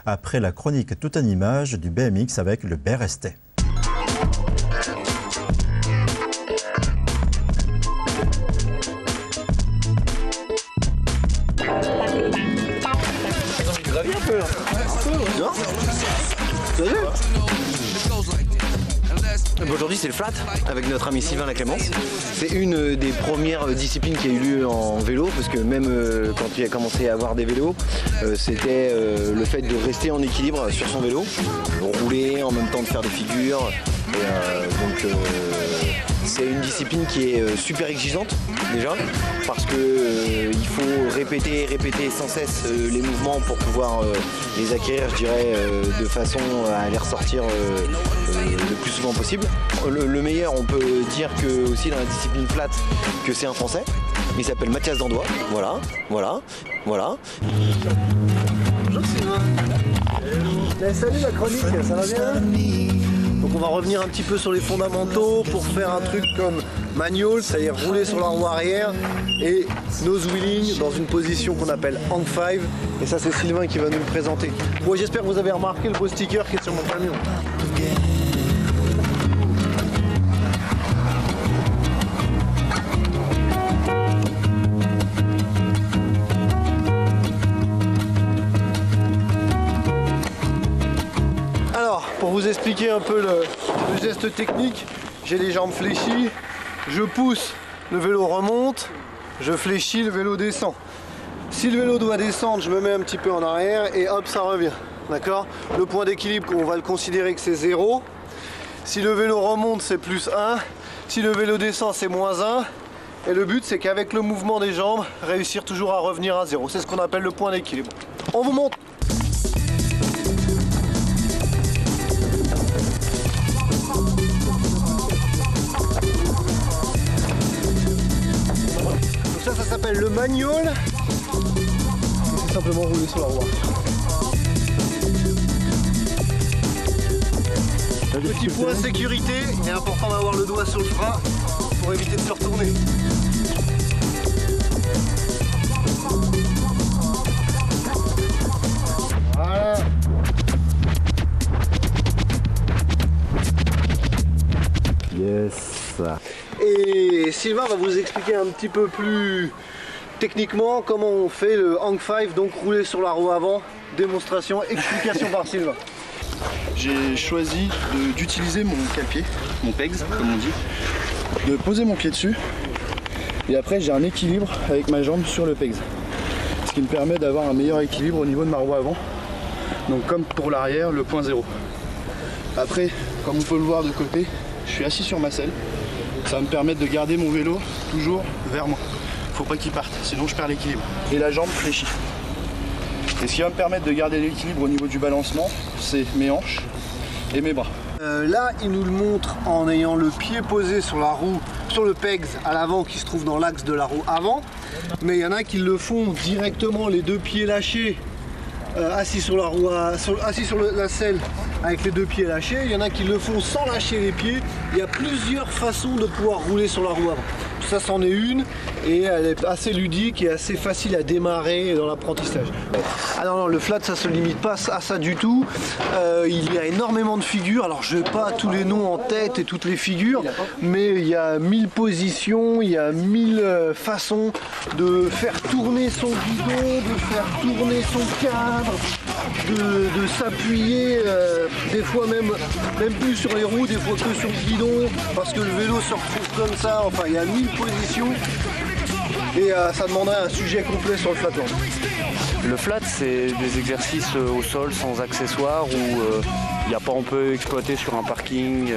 après la chronique tout en images du BMX avec le BRST. Aujourd'hui c'est le flat avec notre ami Sylvain Laclémence. C'est une des premières disciplines qui a eu lieu en vélo parce que même quand il a commencé à avoir des vélos, c'était le fait de rester en équilibre sur son vélo, rouler en même temps de faire des figures. C'est une discipline qui est super exigeante déjà parce que il faut répéter sans cesse les mouvements pour pouvoir les acquérir, je dirais, de façon à les ressortir le plus souvent possible. Le meilleur, on peut dire que aussi dans la discipline plate que c'est un Français. Il s'appelle Mathias Dandois. Voilà. Bonjour Sylvain. Salut la chronique, ça va bien? Donc on va revenir un petit peu sur les fondamentaux pour faire un truc comme manual, c'est-à-dire rouler sur la roue arrière et nose wheeling dans une position qu'on appelle hang 5. Et ça c'est Sylvain qui va nous le présenter. Bon, j'espère que vous avez remarqué le beau sticker qui est sur mon camion. Pour vous expliquer un peu le geste technique, j'ai les jambes fléchies, je pousse, le vélo remonte, je fléchis, le vélo descend. Si le vélo doit descendre, je me mets un petit peu en arrière et hop, ça revient. D'accord? Le point d'équilibre, on va le considérer que c'est 0. Si le vélo remonte, c'est plus 1. Si le vélo descend, c'est moins 1. Et le but, c'est qu'avec le mouvement des jambes, réussir toujours à revenir à 0. C'est ce qu'on appelle le point d'équilibre. On vous montre. Ça s'appelle le manual. C'est simplement rouler sur la roue. Petit point sécurité, il est important d'avoir le doigt sur le frein pour éviter de se retourner. Voilà. Yes. Et Sylvain va vous expliquer un petit peu plus techniquement comment on fait le hang 5, donc rouler sur la roue avant. Démonstration, explication par Sylvain. J'ai choisi d'utiliser mon cale-pied, mon pegs comme on dit, de poser mon pied dessus et après j'ai un équilibre avec ma jambe sur le pegs. Ce qui me permet d'avoir un meilleur équilibre au niveau de ma roue avant. Donc comme pour l'arrière, le point 0. Après, comme on peut le voir de côté, je suis assis sur ma selle. Ça va me permettre de garder mon vélo toujours vers moi. Faut pas qu'il parte, sinon je perds l'équilibre. Et la jambe fléchit. Et ce qui va me permettre de garder l'équilibre au niveau du balancement, c'est mes hanches et mes bras. Là, il nous le montre en ayant le pied posé sur la roue, sur le pegs à l'avant qui se trouve dans l'axe de la roue avant. Mais il y en a qui le font directement, les deux pieds lâchés, assis sur la roue, assis sur la selle avec les deux pieds lâchés. Il y en a qui le font sans lâcher les pieds. Il y a plusieurs façons de pouvoir rouler sur la roue avant. Ça, c'en est une et elle est assez ludique et assez facile à démarrer dans l'apprentissage. Ah non, le flat, ça se limite pas à ça du tout. Il y a énormément de figures. Alors, je n'ai pas tous les noms en tête et toutes les figures, mais il y a 1000 positions, il y a 1000 façons de faire tourner son guidon, de faire tourner son cadre, de s'appuyer, des fois même plus sur les roues, des fois que sur le guidon, parce que le vélo se retrouve comme ça. Enfin, il y a 1000 positions et ça demanderait un sujet complet sur le flatland. Le flat, c'est des exercices au sol sans accessoires où on peut exploiter sur un parking,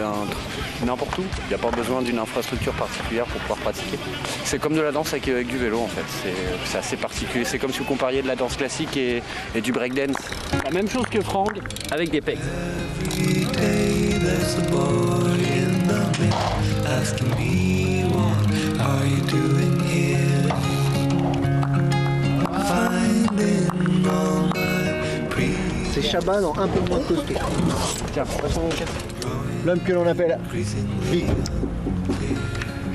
n'importe où. Il n'y a pas besoin d'une infrastructure particulière pour pouvoir pratiquer. C'est comme de la danse avec du vélo en fait. C'est assez particulier. C'est comme si vous compariez de la danse classique et du breakdance. La même chose que Franck avec des pegs. C'est Chaban en un peu moins costaud. Tiens, l'homme que l'on appelle Big.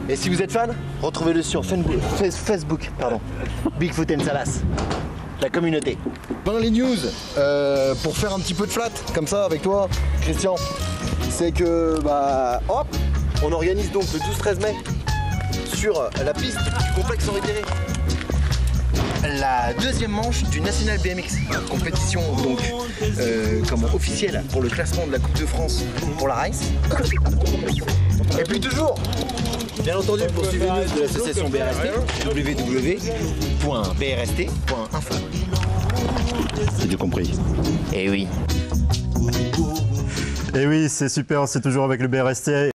Et si vous êtes fan, retrouvez-le sur Facebook, Bigfoot and Salas. la communauté. Dans les news, pour faire un petit peu de flat, comme ça, avec toi, Christian, c'est que, Hop, on organise donc le 12-13 mai sur la piste du complexe Henri Terré la deuxième manche du National BMX, compétition donc officielle pour le classement de la Coupe de France pour la Race. Et puis toujours, bien entendu, pour suivre les news de l'association BRST, www.brst.info. C'est du compris. Eh oui. Et oui, c'est super, c'est toujours avec le BRST.